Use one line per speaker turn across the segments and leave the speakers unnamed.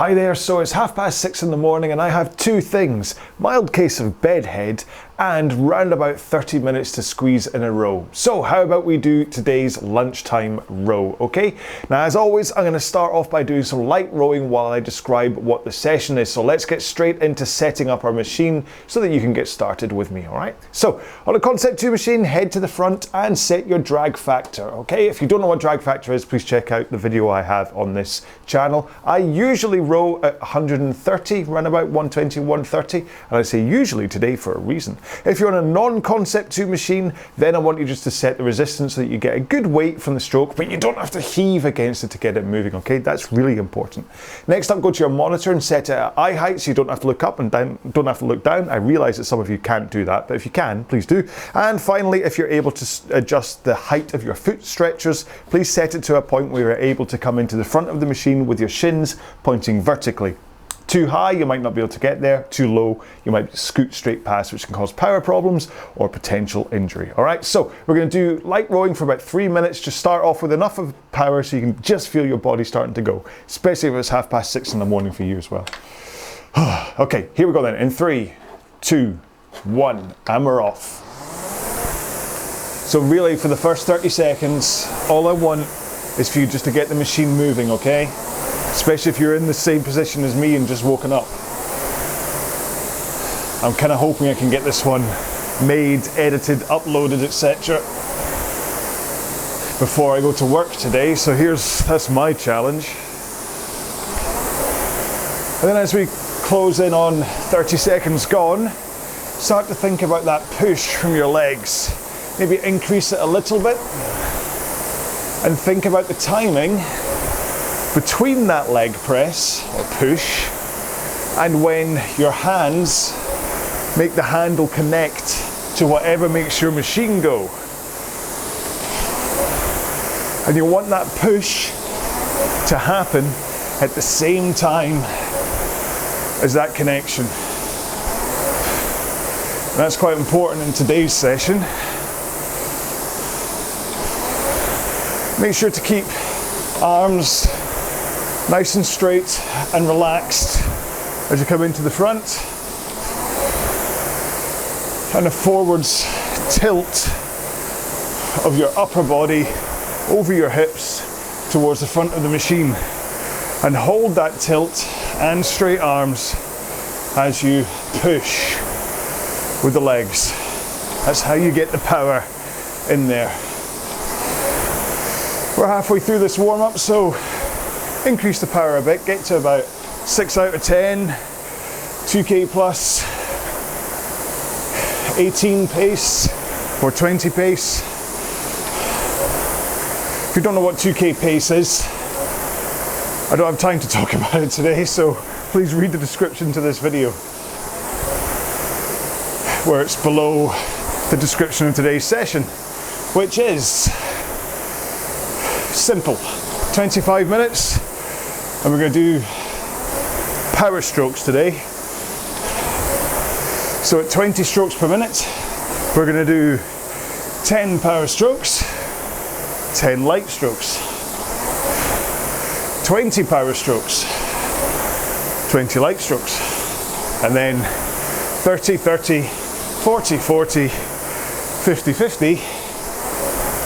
Hi there, so it's 6:30 in the morning and I have two things: mild case of bedhead and round about 30 minutes to squeeze in a row. So how about we do today's lunchtime row, okay? Now as always, I'm going to start off by doing some light rowing while I describe what the session is. So let's get straight into setting up our machine so that you can get started with me, alright? So on a Concept 2 machine, head to the front and set your drag factor, okay? If you don't know what drag factor is, please check out the video I have on this channel. I usually row at 130, around about 120, 130, and I say usually today for a reason. If you're on a non-Concept 2 machine, then I want you just to set the resistance so that you get a good weight from the stroke, but you don't have to heave against it to get it moving, okay? That's really important. Next up, go to your monitor and set it at eye height so you don't have to look up and down, don't have to look down. I realize that some of you can't do that, but if you can, please do. And finally, if you're able to adjust the height of your foot stretchers, please set it to a point where you're able to come into the front of the machine with your shins pointing vertically. Too high, you might not be able to get there. Too low, you might scoot straight past, which can cause power problems or potential injury. All right, so we're going to do light rowing for about 3 minutes. Just start off with enough of power so you can just feel your body starting to go, especially if it's 6:30 in the morning for you as well. Okay, here we go then. In 3, 2, 1, and we're off. So really, for the first 30 seconds, all I want is for you just to get the machine moving, okay? Especially if you're in the same position as me and just woken up. I'm kind of hoping I can get this one made, edited, uploaded, etc. before I go to work today. So that's my challenge. And then as we close in on 30 seconds gone, start to think about that push from your legs. Maybe increase it a little bit and think about the timing between that leg press or push and when your hands make the handle connect to whatever makes your machine go. And you want that push to happen at the same time as that connection. And that's quite important in today's session. Make sure to keep arms nice and straight and relaxed as you come into the front, and a forwards tilt of your upper body over your hips towards the front of the machine, and hold that tilt and straight arms as you push with the legs. That's how you get the power in there. We're halfway through this warm-up, so increase the power a bit, get to about 6 out of 10, 2k plus, 18 pace or 20 pace. If you don't know what 2k pace is, I don't have time to talk about it today, so please read the description to this video, where it's below the description of today's session, which is simple. 25 minutes. And we're going to do power strokes today. So at 20 strokes per minute, we're going to do 10 power strokes, 10 light strokes, 20 power strokes, 20 light strokes, and then 30, 30, 40, 40, 50, 50,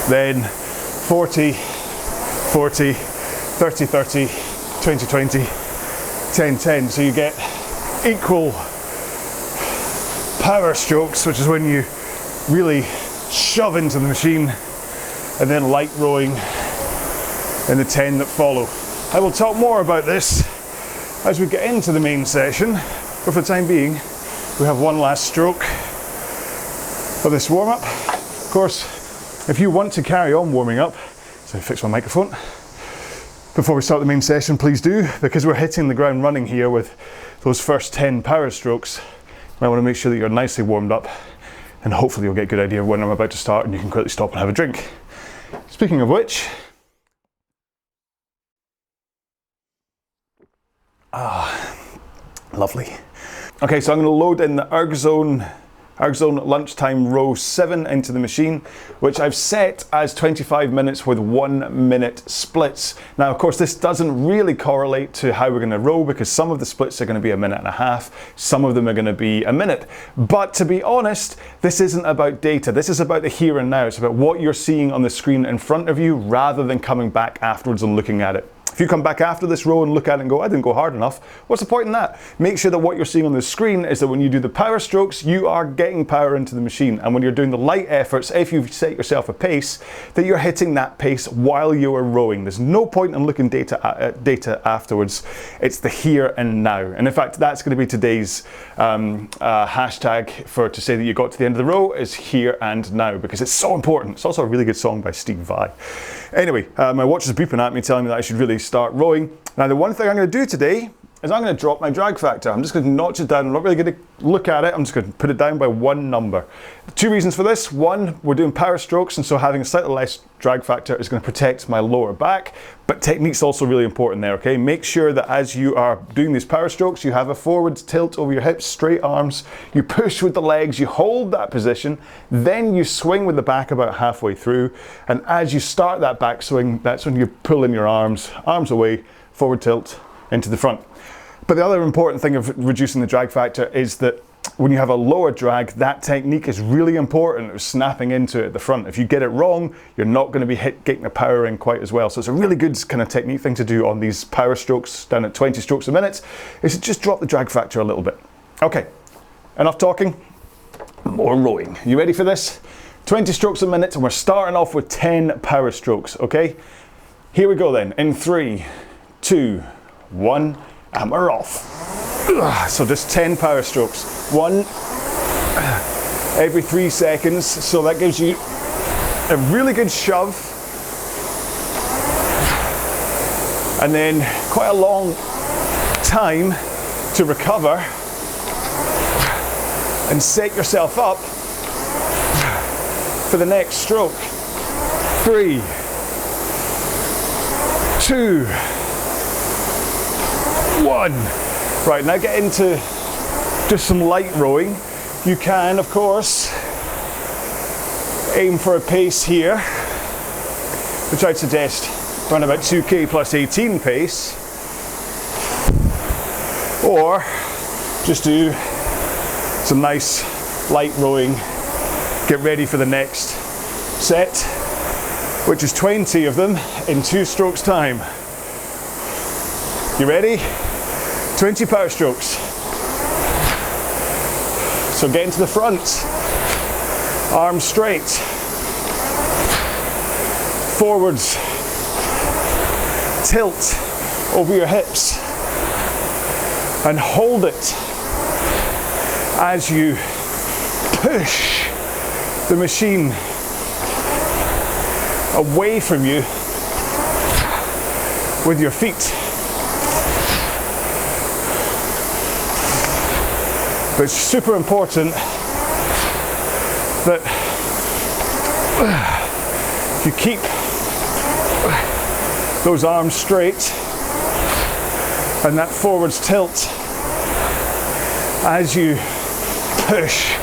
then 40, 40, 30, 30, 20, 20, 10, 10. So you get equal power strokes, which is when you really shove into the machine, and then light rowing in the 10 that follow. I will talk more about this as we get into the main session, but for the time being, we have one last stroke of this warm-up. Of course, if you want to carry on warming up, so fix my microphone, before we start the main session, please do, because we're hitting the ground running here with those first 10 power strokes. I want to make sure that you're nicely warmed up, and hopefully you'll get a good idea of when I'm about to start and you can quickly stop and have a drink. Speaking of which, lovely. Okay, so I'm going to load in the erg zone RowAlong Lunchtime Row 7 into the machine, which I've set as 25 minutes with 1 minute splits. Now, of course, this doesn't really correlate to how we're going to row because some of the splits are going to be 1.5 minutes, some of them are going to be a minute. But to be honest, this isn't about data. This is about the here and now. It's about what you're seeing on the screen in front of you rather than coming back afterwards and looking at it. If you come back after this row and look at it and go, I didn't go hard enough, what's the point in that? Make sure that what you're seeing on the screen is that when you do the power strokes, you are getting power into the machine. And when you're doing the light efforts, if you've set yourself a pace, that you're hitting that pace while you are rowing. There's no point in looking at data afterwards. It's the here and now. And in fact, that's going to be today's hashtag to say that you got to the end of the row is here and now, because it's so important. It's also a really good song by Steve Vai. Anyway, my watch is beeping at me telling me that I should really start rowing. Now, the one thing I'm going to do today is I'm going to drop my drag factor. I'm just going to notch it down. I'm not really going to look at it. I'm just going to put it down by 1 number. 2 reasons for this. One, we're doing power strokes, and so having a slightly less drag factor is going to protect my lower back, but technique's also really important there, okay? Make sure that as you are doing these power strokes, you have a forward tilt over your hips, straight arms, you push with the legs, you hold that position, then you swing with the back about halfway through, and as you start that back swing, that's when you pull in your arms away, forward tilt into the front. But the other important thing of reducing the drag factor is that when you have a lower drag, that technique is really important of snapping into it at the front. If you get it wrong, you're not going to be getting the power in quite as well. So it's a really good kind of technique thing to do on these power strokes down at 20 strokes a minute, is to just drop the drag factor a little bit. Okay, enough talking, more rowing. You ready for this? 20 strokes a minute, and we're starting off with 10 power strokes, okay? Here we go then, in 3, 2, 1, and we're off. So just 10 power strokes. 1 every 3 seconds. So that gives you a really good shove. And then quite a long time to recover and set yourself up for the next stroke. 3, 2, 1. Right, now get into just some light rowing. You can, of course, aim for a pace here, which I'd suggest around about 2k plus 18 pace, or just do some nice light rowing, get ready for the next set, which is 20 of them in 2 strokes time. You ready? 20 power strokes. So get into the front, arms straight, forwards, tilt over your hips, and hold it as you push the machine away from you with your feet. But it's super important that you keep those arms straight and that forwards tilt as you push.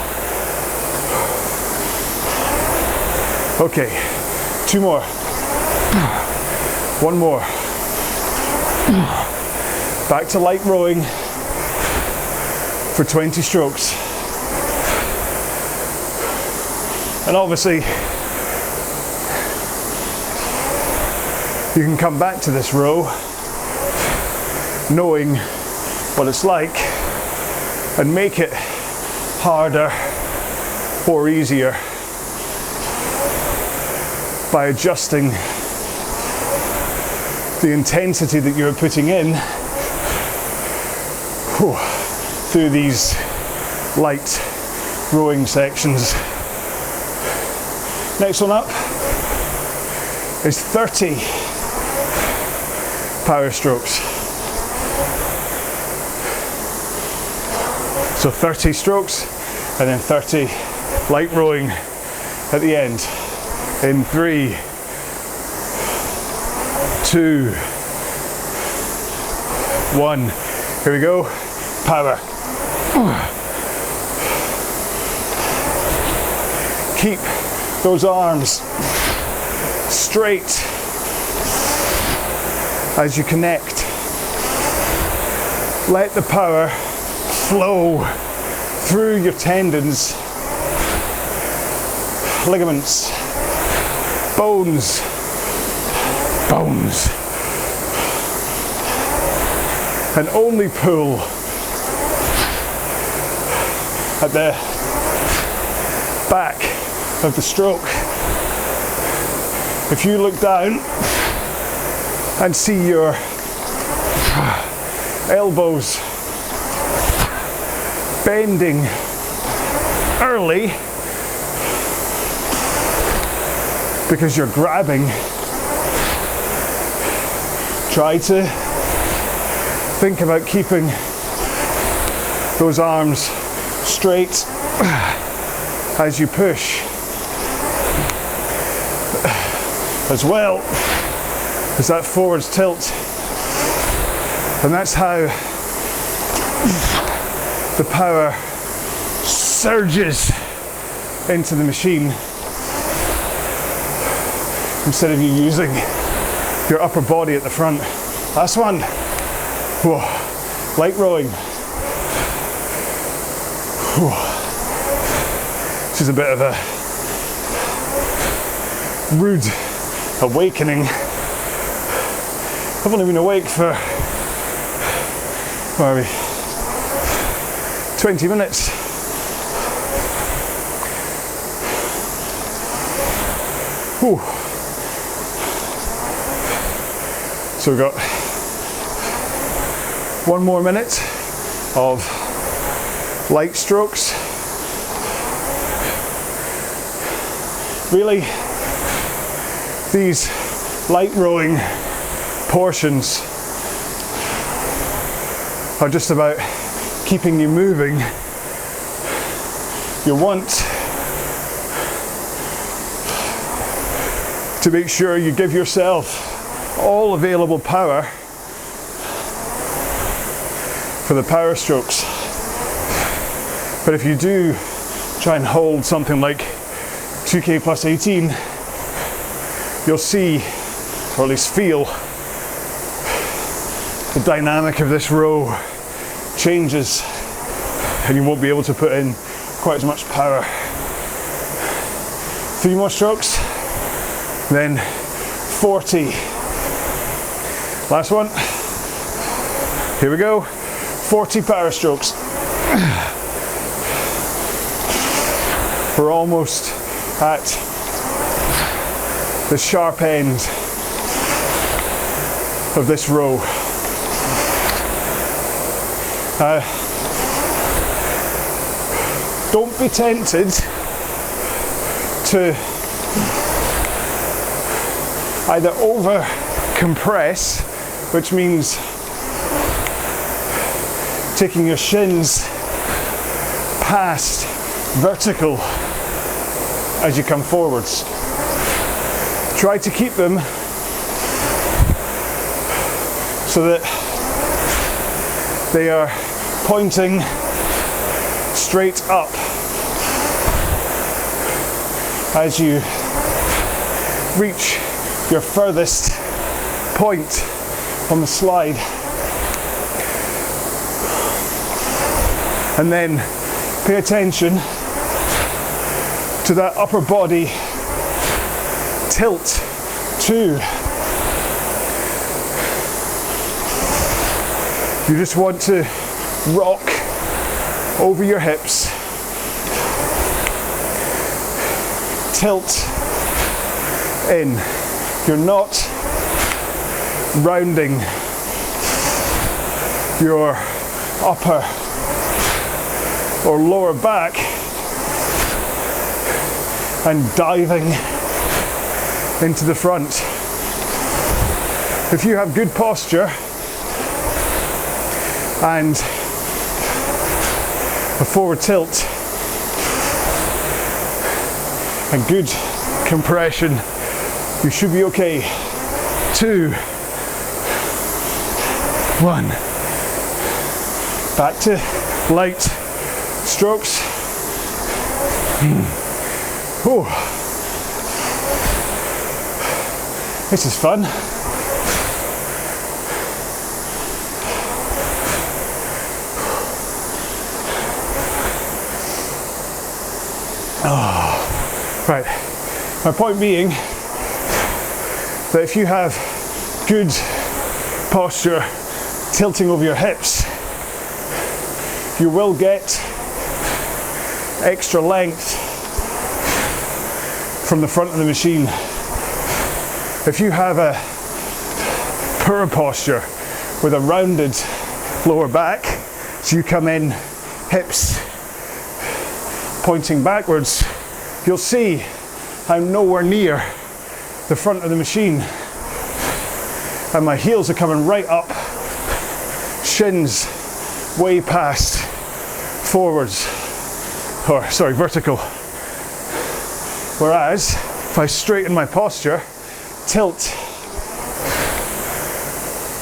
Okay, 2 more. 1 more. Back to light rowing for 20 strokes. And obviously, you can come back to this row knowing what it's like and make it harder or easier by adjusting the intensity that you're putting in through these light rowing sections. Next one up is 30 power strokes. So 30 strokes and then 30 light rowing at the end. In 3, 2, 1. Here we go. Power.
Keep those arms straight as you connect. Let the power flow through your tendons, ligaments, bones, and only pull at the back of the stroke. If you look down and see your elbows bending early because you're grabbing, try to think about keeping those arms straight as you push, as well as that forwards tilt. And that's how the power surges into the machine, instead of you using your upper body at the front. Last one. Whoa. Light rowing. Whoa. This is a bit of a rude awakening. I've only been awake for, where are we? 20 minutes. Whew. So we've got 1 more minute of light strokes. Really, these light rowing portions are just about keeping you moving. You want to make sure you give yourself all available power for the power strokes. But if you do try and hold something like 2K plus 18, you'll see, or at least feel, the dynamic of this row changes and you won't be able to put in quite as much power. 3 more strokes, then 40. Last one. Here we go. 40 power strokes. We're almost at the sharp end of this row. Don't be tempted to either over compress, which means taking your shins past vertical as you come forwards. Try to keep them so that they are pointing straight up as you reach your furthest point on the slide. And then pay attention to that upper body tilt too. You just want to rock over your hips, tilt in. You're not rounding your upper or lower back and diving into the front. If you have good posture and a forward tilt and good compression, you should be okay. 2, 1. Back to light strokes. Whew. This is fun. Oh. Right, my point being that if you have good posture tilting over your hips, you will get extra length from the front of the machine. If you have a poor posture with a rounded lower back, so you come in hips pointing backwards, you'll see I'm nowhere near the front of the machine, and my heels are coming right up, shins way past forwards, or sorry, vertical. Whereas if I straighten my posture, tilt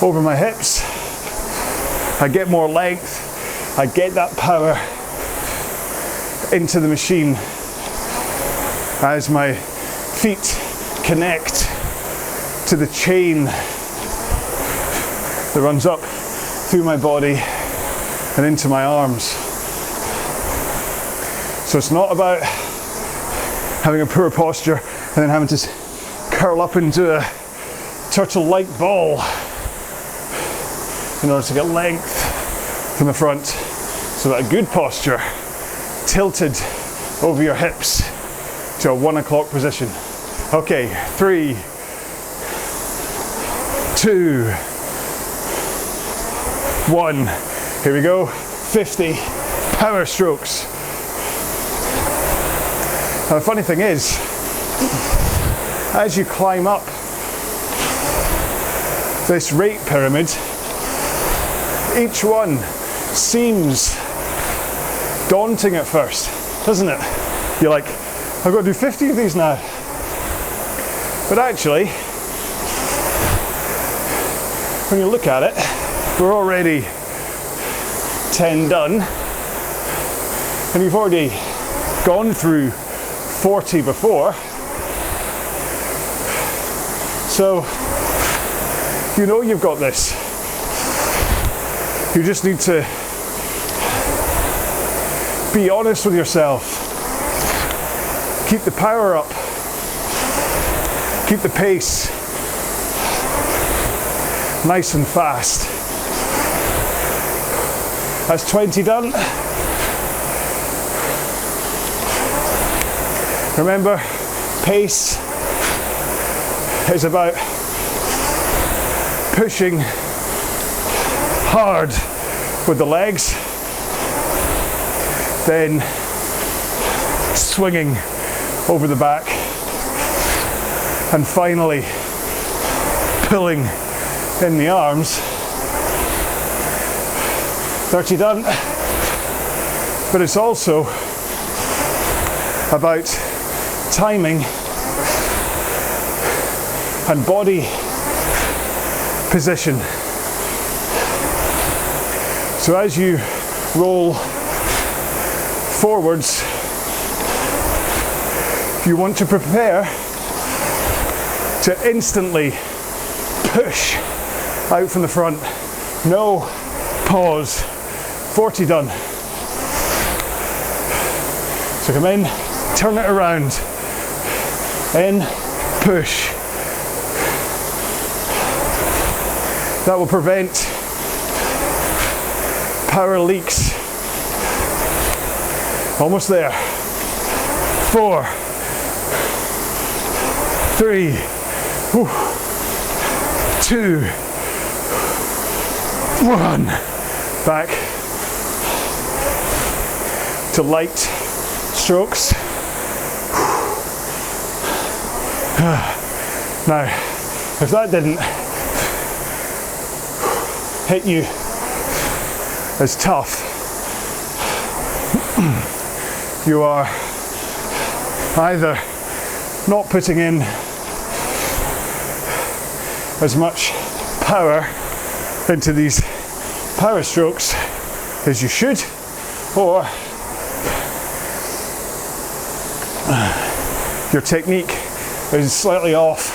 over my hips, I get more length, I get that power into the machine as my feet connect to the chain that runs up through my body and into my arms. So it's not about having a poor posture and then having to curl up into a turtle-like ball in order to get length from the front. So that good posture, tilted over your hips to a 1 o'clock position. Okay, 3, 2, 1. Here we go. 50 power strokes. Now the funny thing is, as you climb up this rate pyramid, each one seems daunting at first, doesn't it? You're like, I've got to do 50 of these now. But actually, when you look at it, we're already 10 done, and you've already gone through 40 before. So, you know you've got this. You just need to be honest with yourself. Keep the power up. Keep the pace nice and fast. That's 20 done. Remember, pace is about pushing hard with the legs, then swinging over the back, and finally pulling in the arms. 30 done. But it's also about timing and body position. So as you roll forwards, you want to prepare to instantly push out from the front. No pause. 40 done. So come in, turn it around, in, push. That will prevent power leaks. Almost there. 4, 3, 2, 1. Back to light strokes. Now, if that didn't hit you as tough, you are either not putting in as much power into these power strokes as you should, or your technique is slightly off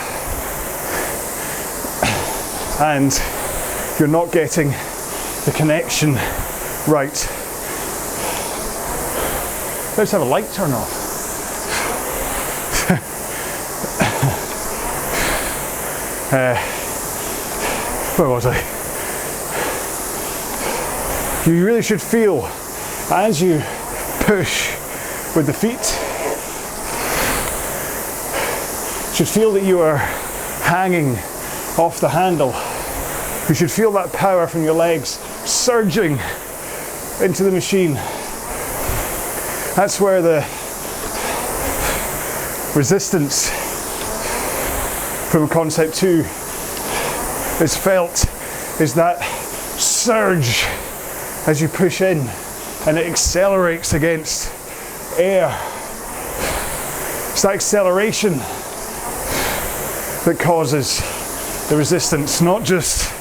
and you're not getting the connection right. Let's have a light turn off. Where was I? You really should feel as you push with the feet, you should feel that you are hanging off the handle. You should feel that power from your legs surging into the machine. That's where the resistance from concept 2 is felt, is that surge as you push in, and it accelerates against air. It's that acceleration that causes the resistance, not just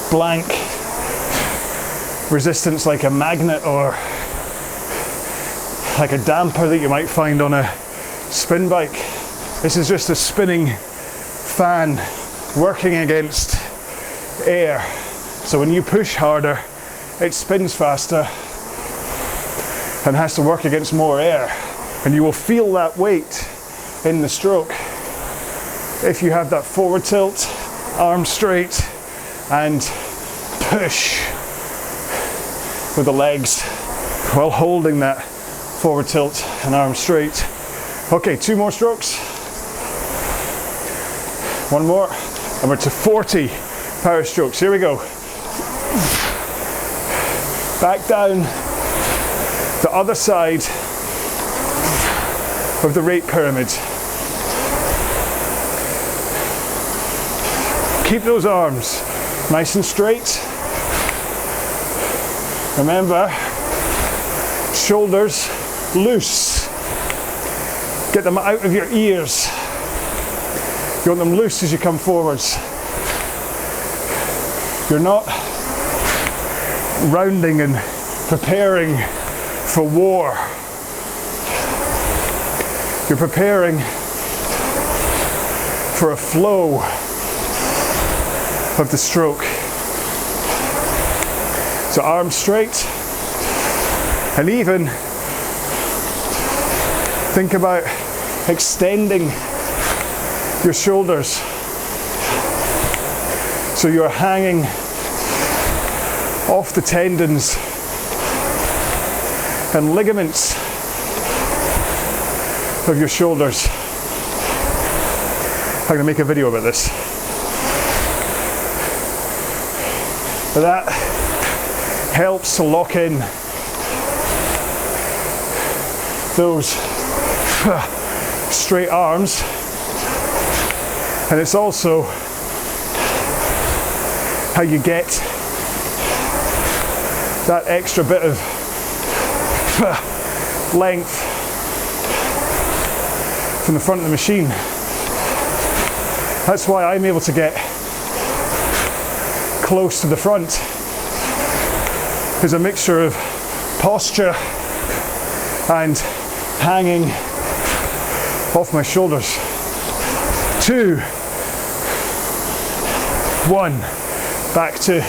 blank resistance like a magnet or like a damper that you might find on a spin bike. This is just a spinning fan working against air. So when you push harder, it spins faster and has to work against more air. And you will feel that weight in the stroke if you have that forward tilt, arm straight, and push with the legs while holding that forward tilt and arm straight. Okay, 2 more strokes. 1 more, and we're to 40 power strokes. Here we go. Back down the other side of the rate pyramid. Keep those arms nice and straight. Remember, shoulders loose. Get them out of your ears. You want them loose as you come forwards. You're not rounding and preparing for war. You're preparing for a flow of the stroke. So arms straight, and even think about extending your shoulders so you're hanging off the tendons and ligaments of your shoulders. I'm going to make a video about this. But that helps to lock in those straight arms, and it's also how you get that extra bit of length from the front of the machine. That's why I'm able to get close to the front. There's a mixture of posture and hanging off my shoulders. 2, 1, back to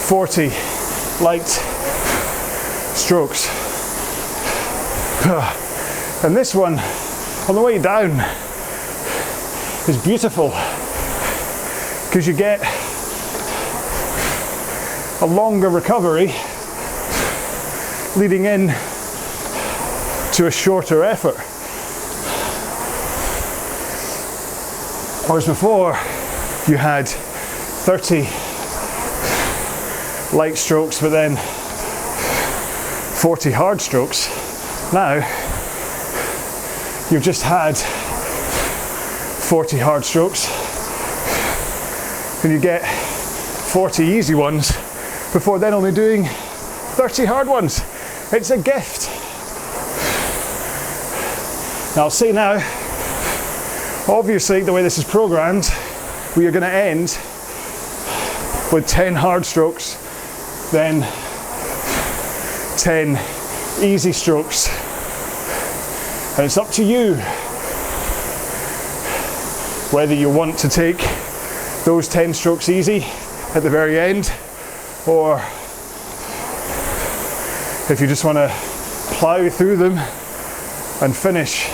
40 light strokes. And this one, on the way down, is beautiful because you get a longer recovery leading in to a shorter effort. Whereas before you had 30 light strokes but then 40 hard strokes. Now you've just had 40 hard strokes and you get 40 easy ones before then only doing 30 hard ones. It's a gift. Now I'll say now, obviously the way this is programmed, we are going to end with 10 hard strokes, then 10 easy strokes. And it's up to you whether you want to take those 10 strokes easy at the very end, or if you just want to plow through them and finish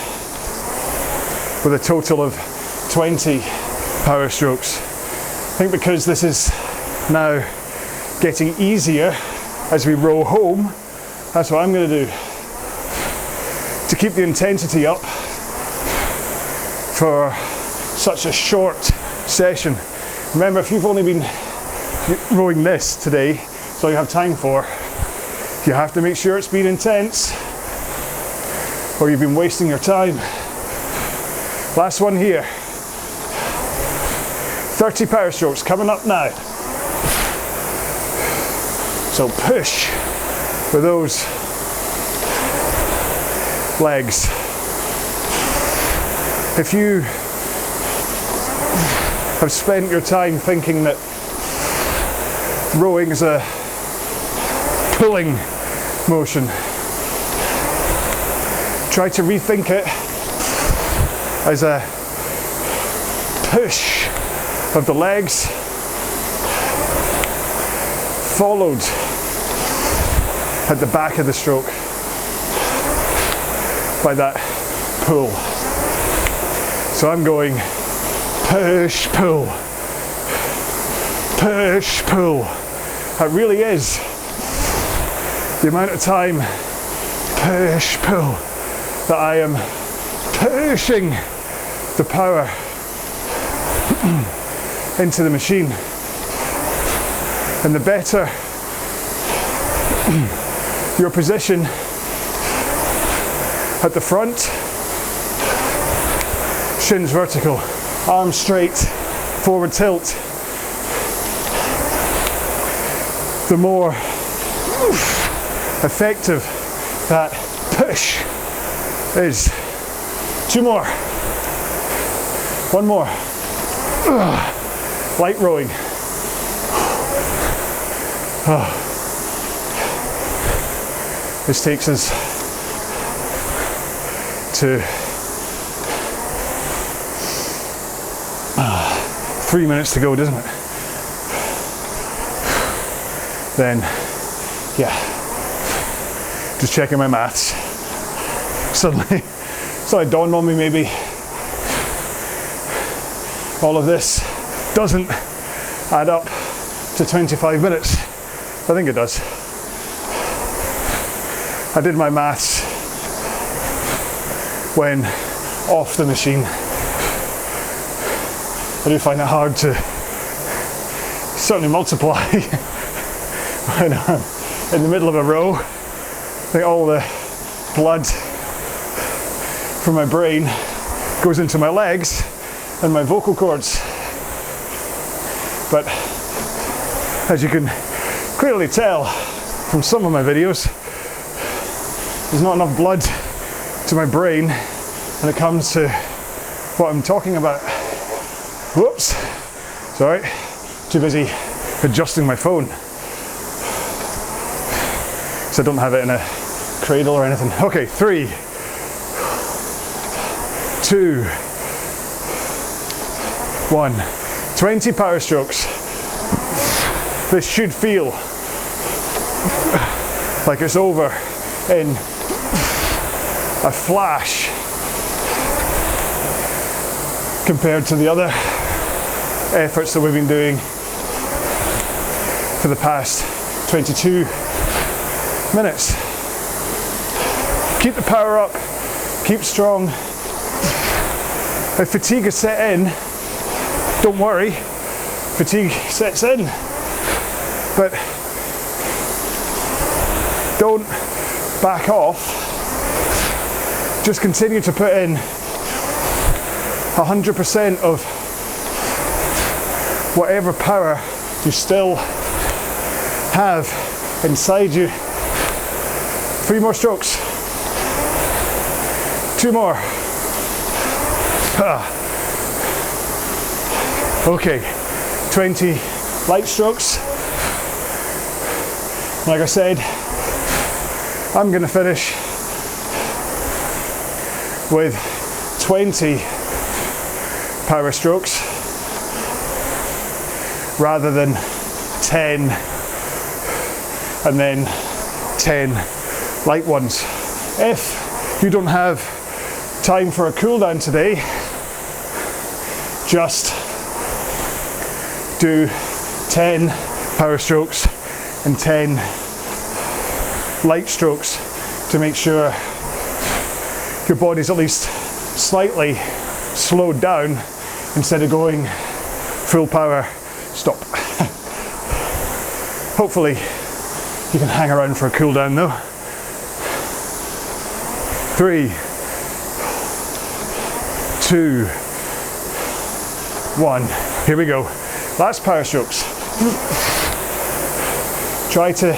with a total of 20 power strokes. I think because this is now getting easier as we row home, that's what I'm going to do to keep the intensity up for such a short session. Remember, if you've only been rowing this today, that's all you have time for, you have to make sure it's been intense or you've been wasting your time. Last one here. 30 power strokes coming up now. So push with those legs. If you have spent your time thinking that rowing is a pulling motion, try to rethink it as a push of the legs followed at the back of the stroke by that pull. So I'm going push, pull, push, pull. That really is the amount of time, push, pull, that I am pushing the power into the machine. And the better your position at the front, shins vertical, arms straight, forward tilt, the more effective that push is. 2 more. 1 more. Light rowing. This takes us to 3 minutes to go, doesn't it? Then, yeah, just checking my maths. Suddenly dawned on me, maybe all of this doesn't add up to 25 minutes. I think it does. I did my maths when off the machine. I do find it hard to certainly multiply when I'm in the middle of a row. I think all the blood from my brain goes into my legs and my vocal cords. But as you can clearly tell from some of my videos, there's not enough blood to my brain when it comes to what I'm talking about. Whoops, sorry, too busy adjusting my phone. So I don't have it in a cradle or anything. Okay, 3, 2, 1. 20 power strokes. This should feel like it's over in a flash compared to the other efforts that we've been doing for the past 22 minutes. Keep the power up, keep strong. If fatigue is set in, don't worry, fatigue sets in, but don't back off. Just continue to put in 100% of whatever power you still have inside you. 3 more strokes. 2 more. Okay, 20 light strokes. Like I said, I'm going to finish with 20 power strokes rather than 10 and then 10 light ones. If you don't have time for a cool down today, just do 10 power strokes and 10 light strokes to make sure your body's at least slightly slowed down instead of going full power. Stop. Hopefully you can hang around for a cool down though. 3, 2, 1. Here we go. Last power strokes. Try to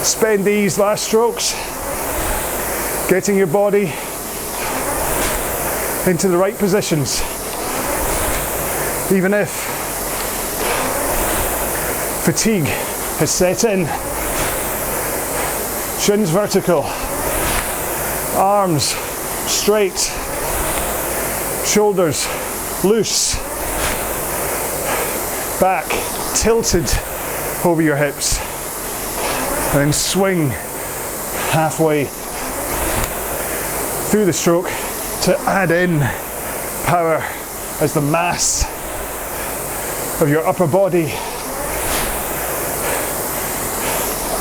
spend these last strokes getting your body into the right positions. Even if fatigue has set in. Shins vertical, arms straight, shoulders loose, back tilted over your hips, and then swing halfway through the stroke to add in power as the mass of your upper body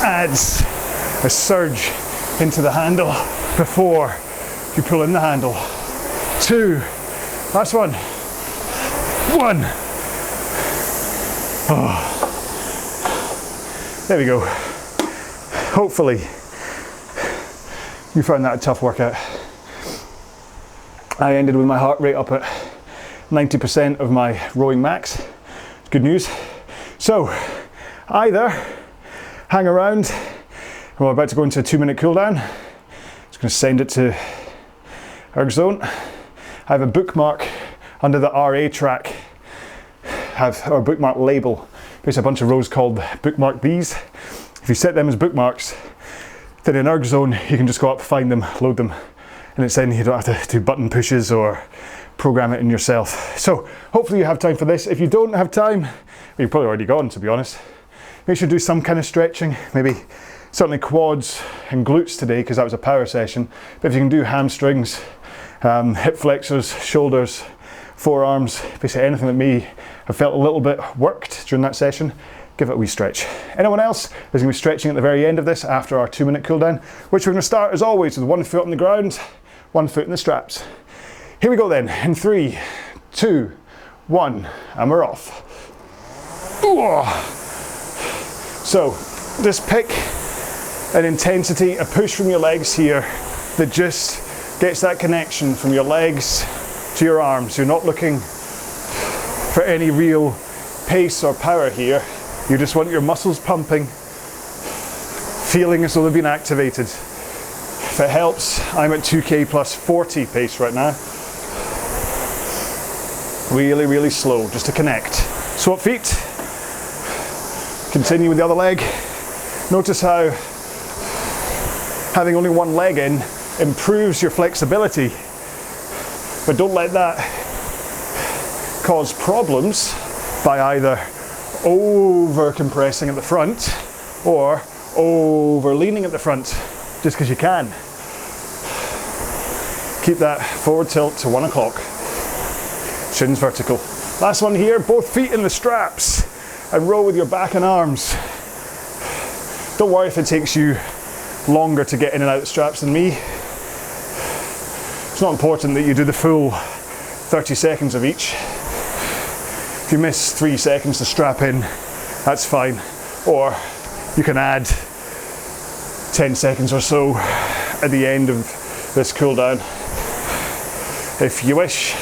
adds a surge into the handle before you pull in the handle. 2, last one, 1. Oh. There we go. Hopefully you found that a tough workout. I ended with my heart rate up at 90% of my rowing max. Good news. So either hang around, we're about to go into a 2-minute cool down. Just going to send it to erg zone. I have a bookmark under the RA track, have our bookmark label. There's a bunch of rows called bookmark these. If you set them as bookmarks, then in erg zone you can just go up, find them, load them, and it's then you don't have to do button pushes or program it in yourself. So hopefully you have time for this. If you don't have time, well, you've probably already gone, to be honest. Make sure to do some kind of stretching, maybe certainly quads and glutes today because that was a power session. But if you can do hamstrings, hip flexors, shoulders, forearms, basically anything that may have felt a little bit worked during that session, give it a wee stretch. Anyone else? There's going to be stretching at the very end of this after our 2-minute cool down, which we're going to start as always with 1 foot on the ground, 1 foot in the straps. Here we go then, in 3, 2, 1, and we're off. So just pick an intensity, a push from your legs here that just gets that connection from your legs to your arms. You're not looking for any real pace or power here. You just want your muscles pumping, feeling as though they've been activated. If it helps, I'm at 2K plus 40 pace right now. Really, really slow, just to connect. Swap feet. Continue with the other leg. Notice how having only one leg in improves your flexibility, but don't let that cause problems by either over compressing at the front or over leaning at the front just because you can. Keep that forward tilt to 1 o'clock. Shins vertical. Last one here, both feet in the straps and row with your back and arms. Don't worry if it takes you longer to get in and out of the straps than me. It's not important that you do the full 30 seconds of each. If you miss 3 seconds to strap in, that's fine. Or you can add 10 seconds or so at the end of this cool down if you wish.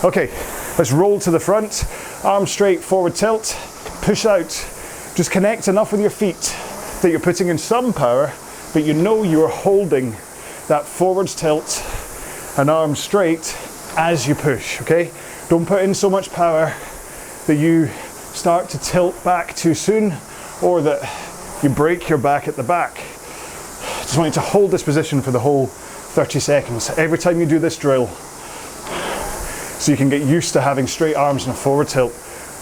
Okay, let's roll to the front, arms straight, forward tilt, push out. Just connect enough with your feet that you're putting in some power, but you know you're holding that forwards tilt and arms straight as you push, okay? Don't put in so much power that you start to tilt back too soon or that you break your back at the back. Just want you to hold this position for the whole 30 seconds. Every time you do this drill, so you can get used to having straight arms and a forward tilt.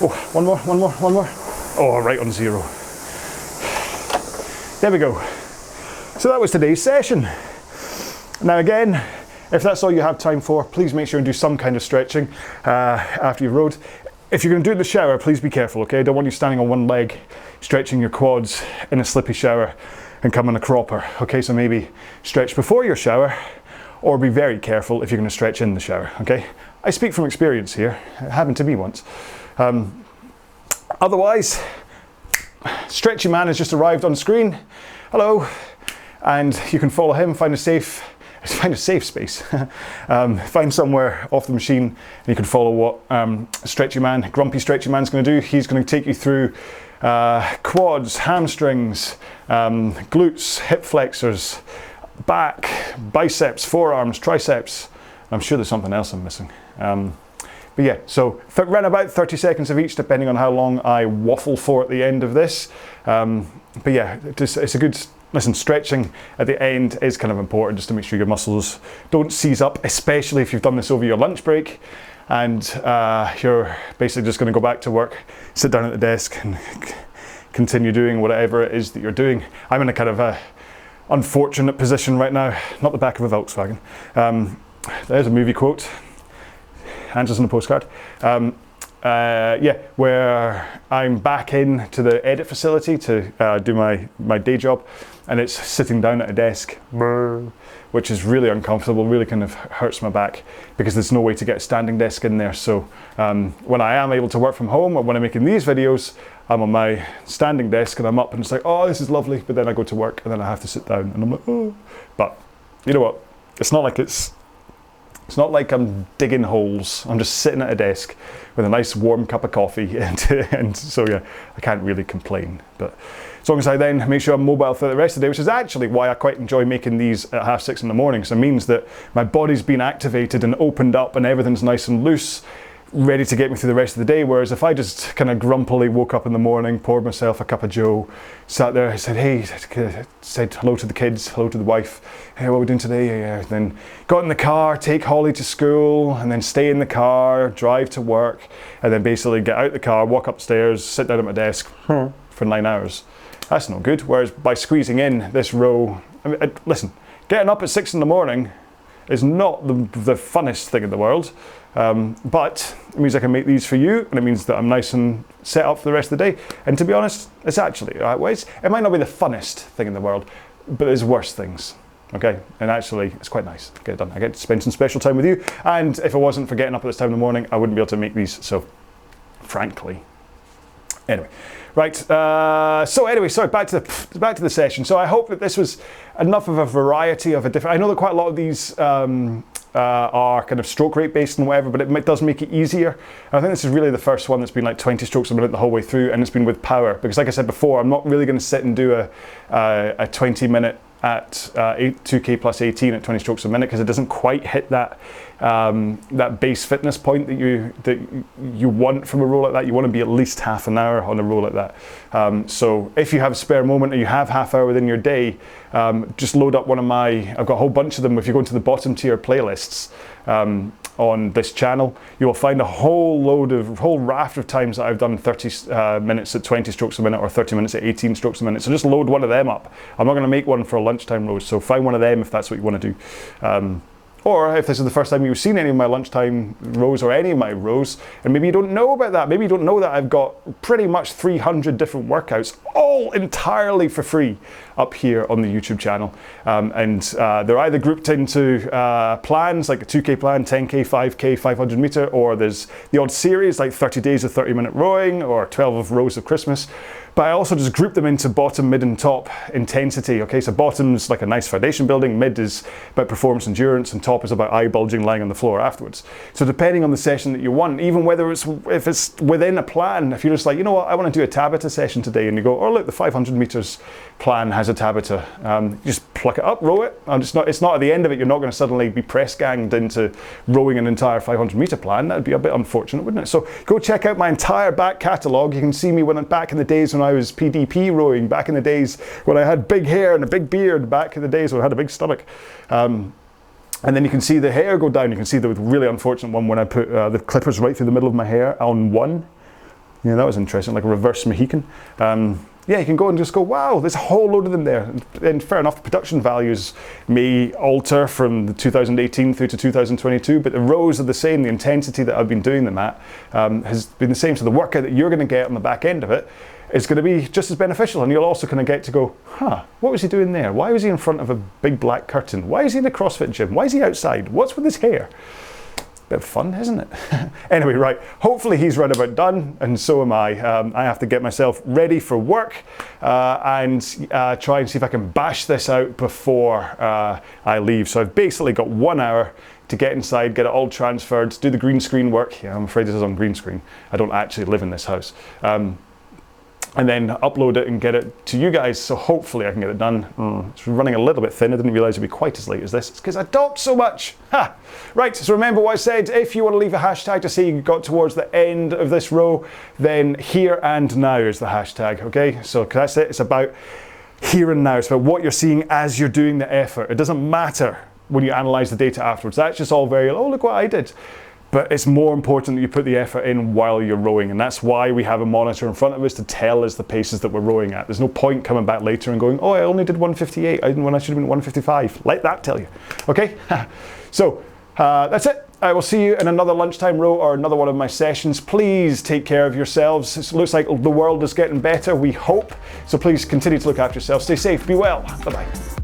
Oh, one more. Oh, right on 0. There we go. So that was today's session. Now again, if that's all you have time for, please make sure and do some kind of stretching after you've rowed. If you're going to do it in the shower, please be careful, okay? I don't want you standing on one leg, stretching your quads in a slippy shower and coming a cropper, okay? So maybe stretch before your shower, or be very careful if you're going to stretch in the shower, okay? I speak from experience here. It happened to me once. Otherwise, Stretchy Man has just arrived on screen. Hello. And you can follow him, find a safe space. Find somewhere off the machine, and you can follow what Grumpy Stretchy Man's going to do. He's going to take you through quads, hamstrings, glutes, hip flexors, back, biceps, forearms, triceps. I'm sure there's something else I'm missing. But yeah, so around about 30 seconds of each, depending on how long I waffle for at the end of this. But yeah, it's a good... Listen, stretching at the end is kind of important just to make sure your muscles don't seize up, especially if you've done this over your lunch break and you're basically just going to go back to work, sit down at the desk and continue doing whatever it is that you're doing. I'm in a kind of a unfortunate position right now, not the back of a Volkswagen. There's a movie quote, answers on a postcard. Yeah, where I'm back in to the edit facility to do my day job, and it's sitting down at a desk, which is really uncomfortable, really kind of hurts my back because there's no way to get a standing desk in there. So when I am able to work from home, or when I'm making these videos, I'm on my standing desk and I'm up and it's like, oh, this is lovely, but then I go to work and then I have to sit down and I'm like, oh. But you know what? It's not like I'm digging holes. I'm just sitting at a desk with a nice warm cup of coffee, and so yeah, I can't really complain. But as long as I then make sure I'm mobile for the rest of the day, which is actually why I quite enjoy making these at 6:30 in the morning. So it means that my body's been activated and opened up, and everything's nice and loose, ready to get me through the rest of the day. Whereas if I just kind of grumpily woke up in the morning, poured myself a cup of joe, sat there, said, hey, said hello to the kids, hello to the wife, hey, what are we doing today? Then got in the car, take Holly to school, and then stay in the car, drive to work, and then basically get out the car, walk upstairs, sit down at my desk for 9 hours. That's not good. Whereas by squeezing in this row, listen, getting up at 6 in the morning is not the funnest thing in the world. But it means I can make these for you, and it means that I'm nice and set up for the rest of the day. And to be honest, it's actually right ways. It might not be the funnest thing in the world, but there's worse things. Okay, and actually, it's quite nice to get it done. I get to spend some special time with you, and if it wasn't for getting up at this time in the morning, I wouldn't be able to make these. So, frankly, anyway. Right, so anyway, sorry, back to the session. So I hope that this was enough of a variety of a different... I know that quite a lot of these are kind of stroke rate based and whatever, but it does make it easier. And I think this is really the first one that's been like 20 strokes a minute the whole way through, and it's been with power. Because like I said before, I'm not really going to sit and do a 20 minute at 2K plus 18 at 20 strokes a minute, because it doesn't quite hit that that base fitness point that you want from a row like that. You want to be at least half an hour on a row like that. So if you have a spare moment or you have half hour within your day, just load up one of I've got a whole bunch of them. If you go into the bottom tier playlists on this channel, you will find a whole raft of times that I've done 30 minutes at 20 strokes a minute or 30 minutes at 18 strokes a minute. So just load one of them up. I'm not going to make one for a lunchtime rows, so find one of them if that's what you want to do. Or if this is the first time you've seen any of my lunchtime rows or any of my rows, and maybe you don't know about that, maybe you don't know that I've got pretty much 300 different workouts, all entirely for free up here on the YouTube channel. And they're either grouped into plans, like a 2K plan, 10K, 5K, 500 meter, or there's the odd series like 30 days of 30-minute rowing or 12 of rows of Christmas. But I also just group them into bottom, mid and top intensity. Okay, so bottom's like a nice foundation building, mid is about performance endurance, and top is about eye bulging lying on the floor afterwards. So depending on the session that you want, even if it's within a plan, if you're just like, you know what, I want to do a Tabata session today, and you go, oh look, the 500 meters plan has a Tabata. You just pluck it up, row it. And it's not at the end of it, you're not going to suddenly be press ganged into rowing an entire 500 meter plan. That would be a bit unfortunate, wouldn't it? So go check out my entire back catalogue. You can see me back in the days when I was PDP rowing, back in the days when I had big hair and a big beard, back in the days when I had a big stomach. And then you can see the hair go down. You can see the really unfortunate one when I put the clippers right through the middle of my hair on one. Yeah, that was interesting, like a reverse Mohican. Yeah, you can go and just go, wow, there's a whole load of them there. And fair enough, the production values may alter from the 2018 through to 2022, but the rows are the same. The intensity that I've been doing them at has been the same. So the workout that you're going to get on the back end of it is going to be just as beneficial. And you'll also kind of get to go, what was he doing there? Why was he in front of a big black curtain? Why is he in a CrossFit gym? Why is he outside? What's with his hair? Bit of fun, isn't it? Anyway, right, hopefully he's right about done, and so am I. I have to get myself ready for work and try and see if I can bash this out before I leave. So I've basically got 1 hour to get inside, get it all transferred, do the green screen work. Yeah, I'm afraid this is on green screen. I don't actually live in this house. And then upload it and get it to you guys, so hopefully I can get it done. It's running a little bit thin. I didn't realize it'd be quite as late as this. It's because I talk so much. Right, so remember what I said. If you want to leave a hashtag to say you got towards the end of this row, then here and now is the hashtag, okay? So that's it. It's about here and now. It's about what you're seeing as you're doing the effort. It doesn't matter when you analyze the data afterwards. That's just all very, oh, look what I did. But it's more important that you put the effort in while you're rowing, and that's why we have a monitor in front of us to tell us the paces that we're rowing at. There's no point coming back later and going, oh, I only did 158 when I should have been 155. Let that tell you, okay? So that's it. I will see you in another lunchtime row or another one of my sessions. Please take care of yourselves. It looks like the world is getting better, we hope. So please continue to look after yourselves. Stay safe, be well. Bye-bye.